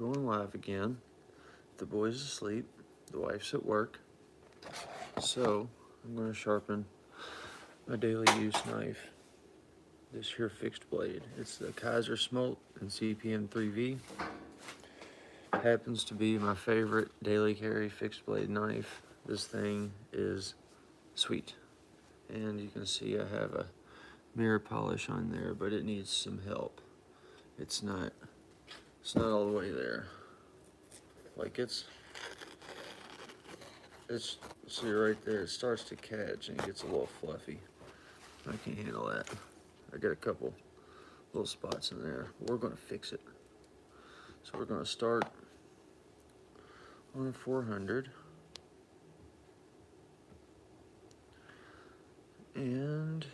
going live again. The boy's asleep, the wife's at work. So I'm going to sharpen my daily use knife. This here fixed blade. It's the Kaiser Smolt and CPM 3V. Happens to be my favorite daily carry fixed blade knife. This thing is sweet. And you can see I have a mirror polish on there, but it needs some help. It's not all the way there. Like it's see right there, it starts to catch and it gets a little fluffy. I can't handle that. I got a couple little spots in there. We're gonna fix it. So we're gonna start on a 400. And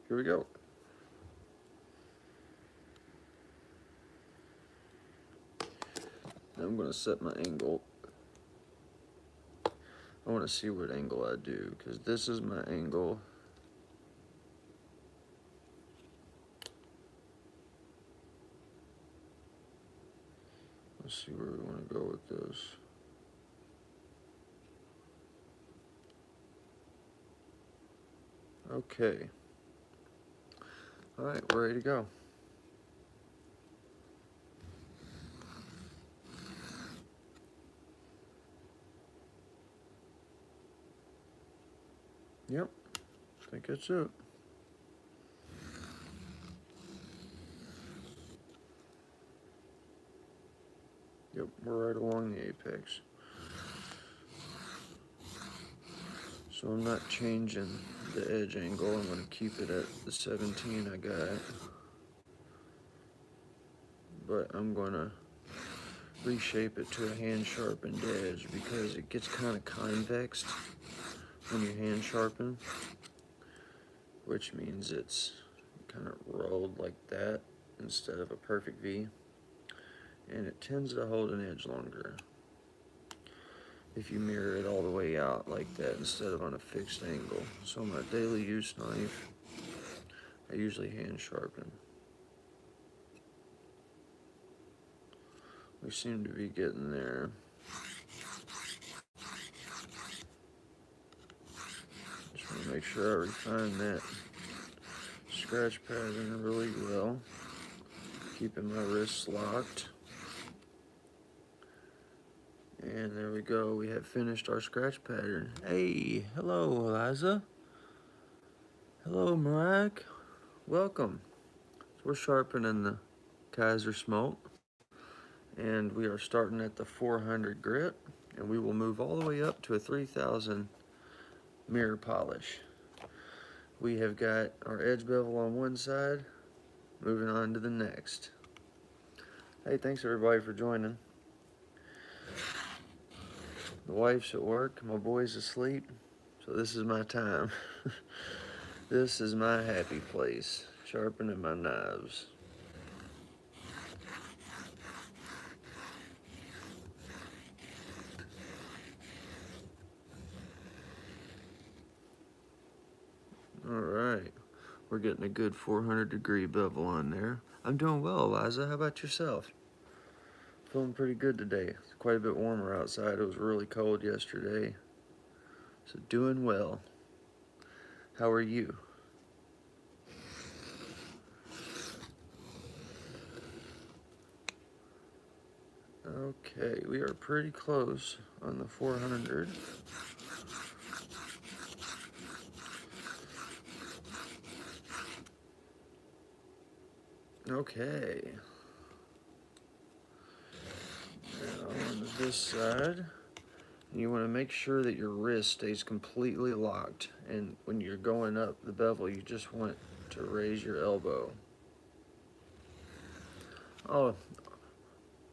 here we go. Now I'm gonna set my angle. I wanna see what angle I do, because this is my angle. Let's see where we wanna go with this. Okay. All right, we're ready to go. Yep, I think that's it. Yep, we're right along the apex. So I'm not changing the edge angle. I'm going to keep it at the 17 I got. But I'm going to reshape it to a hand sharpened edge because it gets kind of convexed when you hand sharpen, which means it's kind of rolled like that instead of a perfect V, and it tends to hold an edge longer if you mirror it all the way out like that instead of on a fixed angle. So my daily use knife, I usually hand sharpen. We seem to be getting there. Just want to make sure I refine that scratch pattern really well, keeping my wrists locked. And there we go, we have finished our scratch pattern. Hey, hello Eliza. Hello Marak, welcome. So we're sharpening the Kaiser Smolt, and we are starting at the 400 grit, and we will move all the way up to a 3000 mirror polish. We have got our edge bevel on one side, moving on to the next. Hey, thanks everybody for joining. The wife's at work, my boy's asleep, so this is my time. This is my happy place, sharpening my knives. All right, we're getting a good 400-degree bevel on there. I'm doing well, Eliza. How about yourself? Feeling pretty good today. It's quite a bit warmer outside. It was really cold yesterday. So doing well. How are you? Okay, we are pretty close on the 400. Okay. Now on this side, you want to make sure that your wrist stays completely locked, and when you're going up the bevel, you just want to raise your elbow. Oh,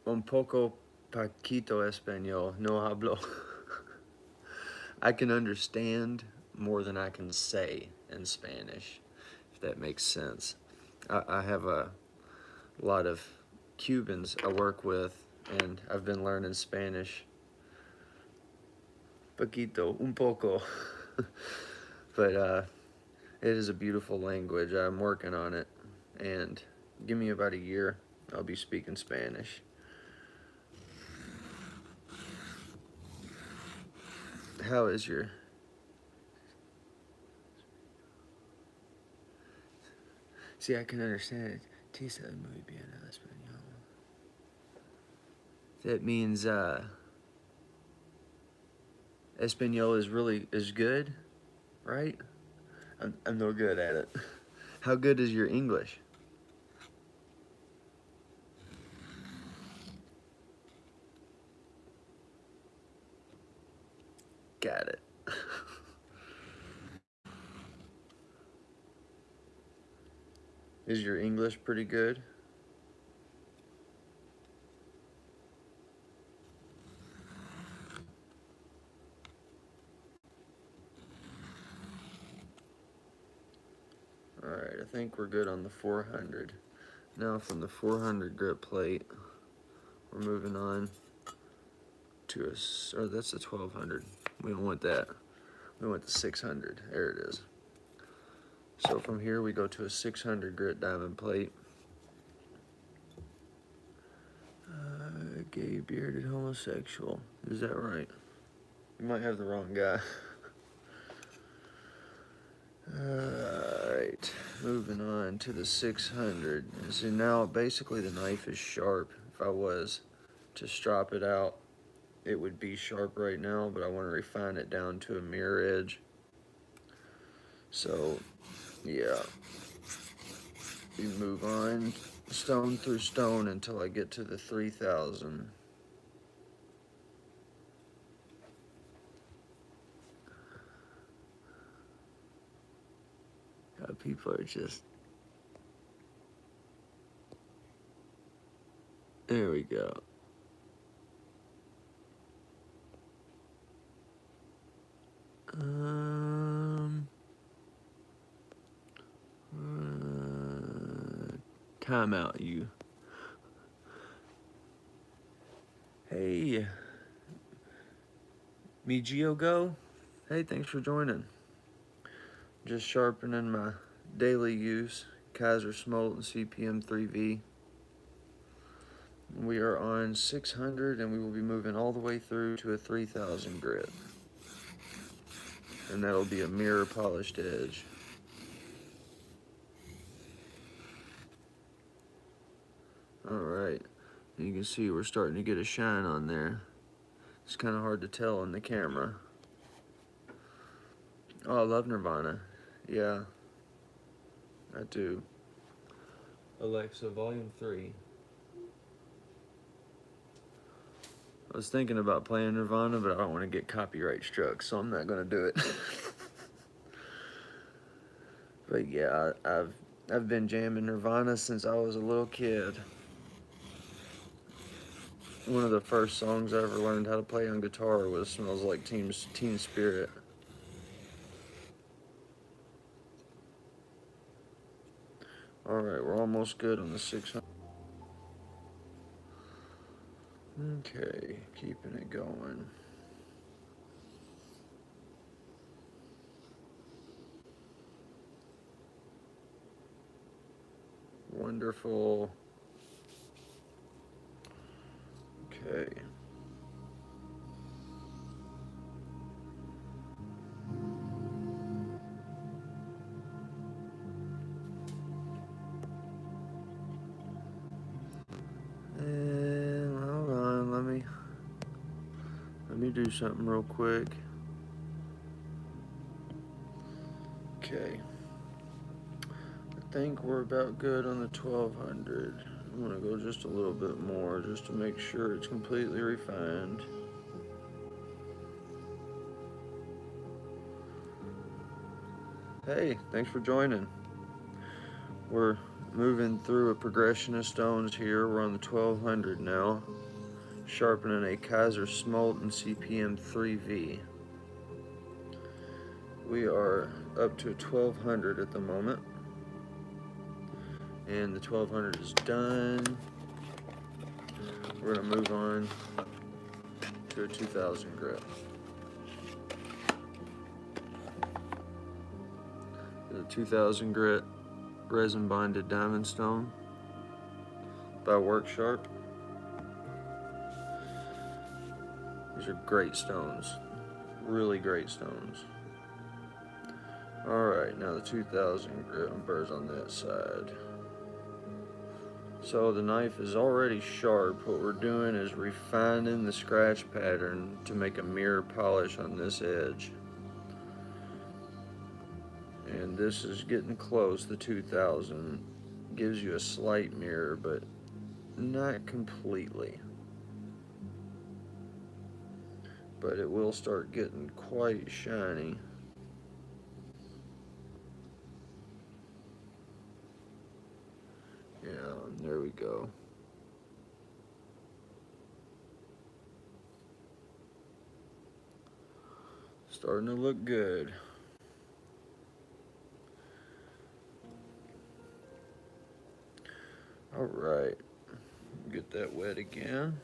un poco paquito español, no hablo. I can understand more than I can say in Spanish, if that makes sense. I have a lot of Cubans I work with, and I've been learning Spanish. Poquito, un poco. But it is a beautiful language. I'm working on it, and Give me about a year, I'll be speaking Spanish. How is your... See, I can understand it. Tisa muy bien el español. That means Espanol is good, right? I'm no good at it. How good is your English? Got it. Is your English pretty good? Alright, I think we're good on the 400. Now from the 400 grit plate, we're moving on to or that's the 1200. We don't want that. We want the 600. There it is. So from here we go to a 600 grit diamond plate. Gay bearded homosexual. Is that right? You might have the wrong guy. Alright, moving on to the 600. And so now basically the knife is sharp. If I was to strop it out, it would be sharp right now, but I want to refine it down to a mirror edge. So, yeah. We move on stone through stone until I get to the 3000. People are just... There we go. Time out, you. Hey, Mijio Go. Hey, thanks for joining. Just sharpening my daily use Kaiser Smolten CPM 3V. We are on 600 and we will be moving all the way through to a 3000 grit. And that'll be a mirror polished edge. Alright, you can see we're starting to get a shine on there. It's kind of hard to tell on the camera. Oh, I love Nirvana. Yeah, I do. Alexa, volume 3. I was thinking about playing Nirvana, but I don't want to get copyright struck, so I'm not going to do it. But yeah, I've been jamming Nirvana since I was a little kid. One of the first songs I ever learned how to play on guitar was "Smells Like Teen Spirit." Alright, we're almost good on the 600. Okay, keeping it going. Wonderful. Okay. And hold on, let me do something real quick. Okay. I think we're about good on the 1200. I'm gonna go just a little bit more just to make sure it's completely refined. Hey, thanks for joining. We're moving through a progression of stones here. We're on the 1200 now, sharpening a Kaiser Smolten CPM 3V. We are up to 1200 at the moment, and the 1200 is done. We're gonna move on to a 2000 grit. The 2000 grit resin bonded diamond stone. by Work Sharp. These are great stones, really great stones. Alright, now the 2000 grit burrs on that side. So the knife is already sharp. What we're doing is refining the scratch pattern to make a mirror polish on this edge. And this is getting close. The 2000 gives you a slight mirror, but not completely. But it will start getting quite shiny. Yeah, there we go. Starting to look good. All right, get that wet again.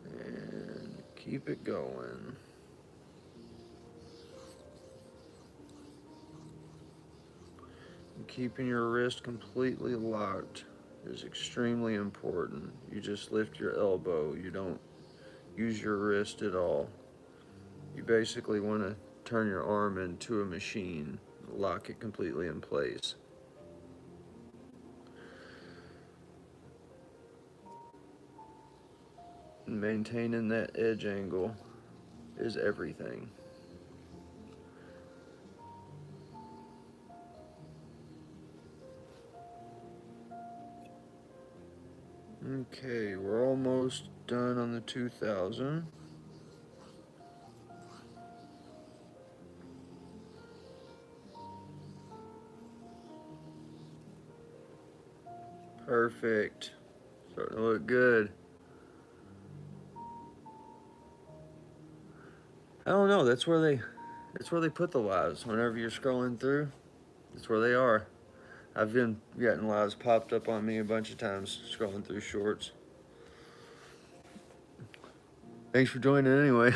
And keep it going. Keeping your wrist completely locked is extremely important. You just lift your elbow. You don't use your wrist at all. You basically want to turn your arm into a machine, lock it completely in place. Maintaining that edge angle is everything. Okay, we're almost done on the 2000. Perfect. Starting to look good. I don't know, that's where they put the lives. Whenever you're scrolling through, that's where they are. I've been getting lives popped up on me a bunch of times scrolling through shorts. Thanks for joining anyway.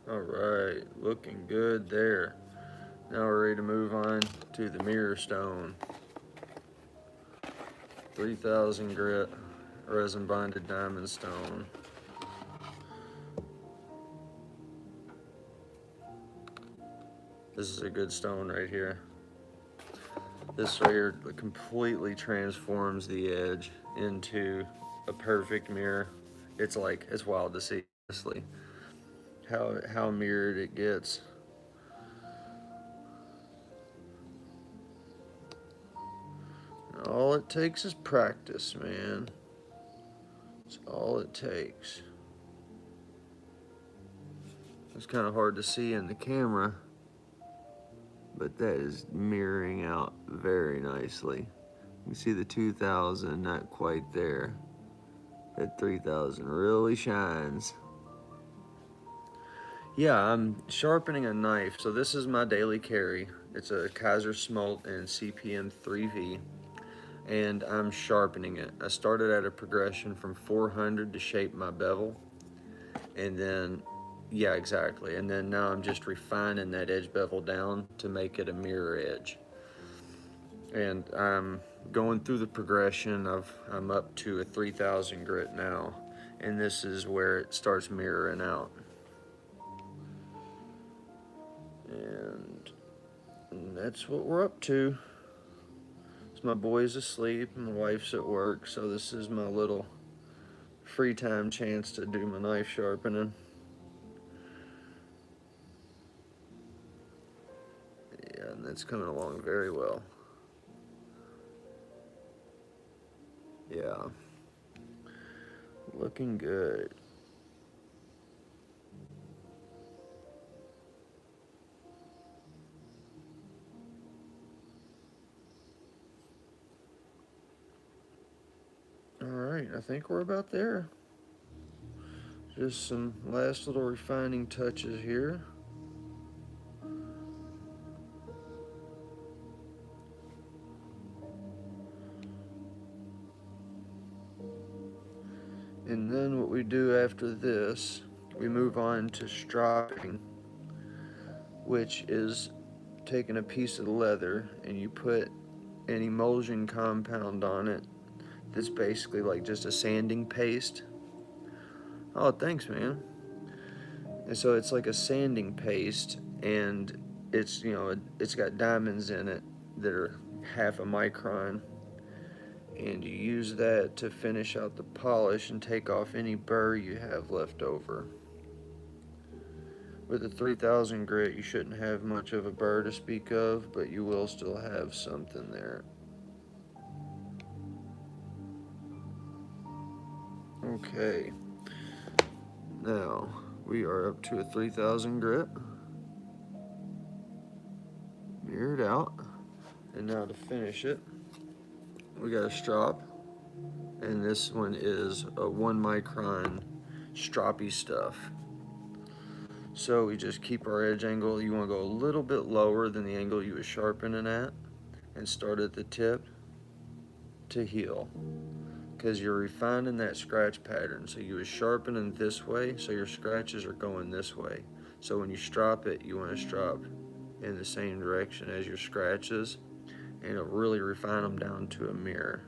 All right, looking good there. Now we're ready to move on to the mirror stone. 3000 grit resin bonded diamond stone. This is a good stone right here. This right here completely transforms the edge into a perfect mirror. It's wild to see, honestly, how mirrored it gets. All it takes is practice, man. It's all it takes. It's kind of hard to see in the camera, but that is mirroring out very nicely. You can see the 2000 not quite there. That 3000 really shines. Yeah, I'm sharpening a knife. So this is my daily carry. It's a Kaiser Smoltz and CPM 3V, and I'm sharpening it. I started at a progression from 400 to shape my bevel, and then, yeah, exactly. And then now I'm just refining that edge bevel down to make it a mirror edge. And I'm going through the progression. I'm up to a 3000 grit now, and this is where it starts mirroring out. And that's what we're up to. So my boy's asleep, my wife's at work, so this is my little free time chance to do my knife sharpening. Yeah, and that's coming along very well. Yeah, looking good. All right, I think we're about there. Just some last little refining touches here. And then what we do after this, we move on to stropping, which is taking a piece of leather and you put an emulsion compound on it that's basically like just a sanding paste. Oh, thanks, man. And so it's like a sanding paste, and it's, you know, it's got diamonds in it that are half a micron, and you use that to finish out the polish and take off any burr you have left over. With a 3000 grit, you shouldn't have much of a burr to speak of, but you will still have something there. Okay, now we are up to a 3000 grit, mirrored out, and now to finish it, we got a strop, and this one is a 1 micron stroppy stuff. So we just keep our edge angle. You want to go a little bit lower than the angle you were sharpening at, and start at the tip to heel, because you're refining that scratch pattern. So you was sharpening this way, so your scratches are going this way. So when you strop it, you want to strop in the same direction as your scratches, and it'll really refine them down to a mirror.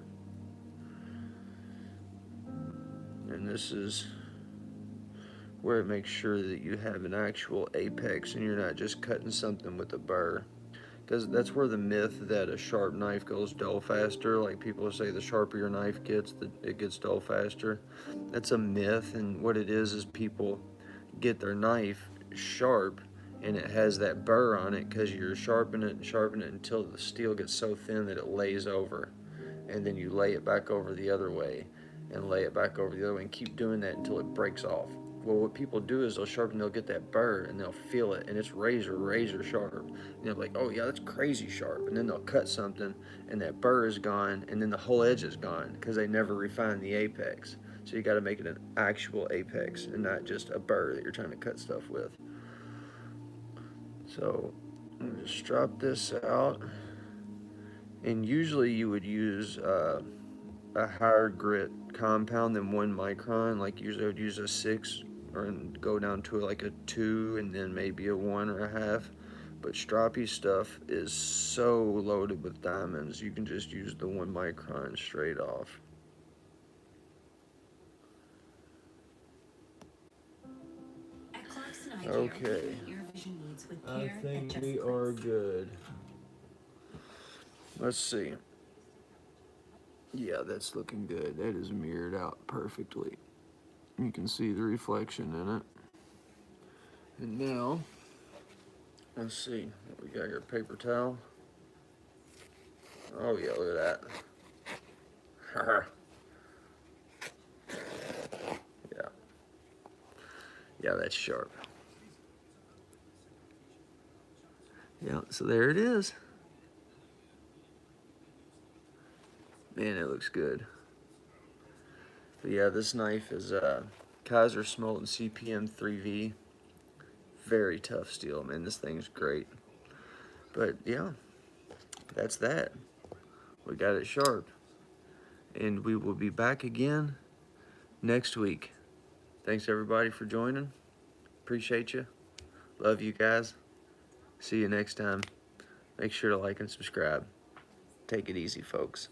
And this is where it makes sure that you have an actual apex and you're not just cutting something with a burr. Because that's where the myth that a sharp knife goes dull faster, like people say the sharper your knife gets, it gets dull faster. That's a myth, and what it is people get their knife sharp and it has that burr on it because you're sharpening it and sharpening it until the steel gets so thin that it lays over. And then you lay it back over the other way and lay it back over the other way and keep doing that until it breaks off. Well, what people do is they'll sharpen, they'll get that burr and they'll feel it, and it's razor sharp. And they're like, oh yeah, that's crazy sharp. And then they'll cut something and that burr is gone, and then the whole edge is gone because they never refined the apex. So you got to make it an actual apex and not just a burr that you're trying to cut stuff with. So I'm gonna just drop this out, and usually you would use a higher grit compound than 1 micron. Like usually I would use a 6 or go down to like a 2 and then maybe a 1 or a half. But stroppy stuff is so loaded with diamonds, you can just use the 1 micron straight off. Okay, I think we are good. Let's see. Yeah, that's looking good. That is mirrored out perfectly. You can see the reflection in it. And now, let's see. We got your paper towel. Oh yeah, look at that. Yeah. Yeah, that's sharp. Yeah, so there it is. Man, it looks good. But yeah, this knife is Kaiser Smolten CPM 3V. Very tough steel, man. This thing's great. But yeah, that's that. We got it sharp. And we will be back again next week. Thanks everybody for joining. Appreciate you. Love you guys. See you next time. Make sure to like and subscribe. Take it easy, folks.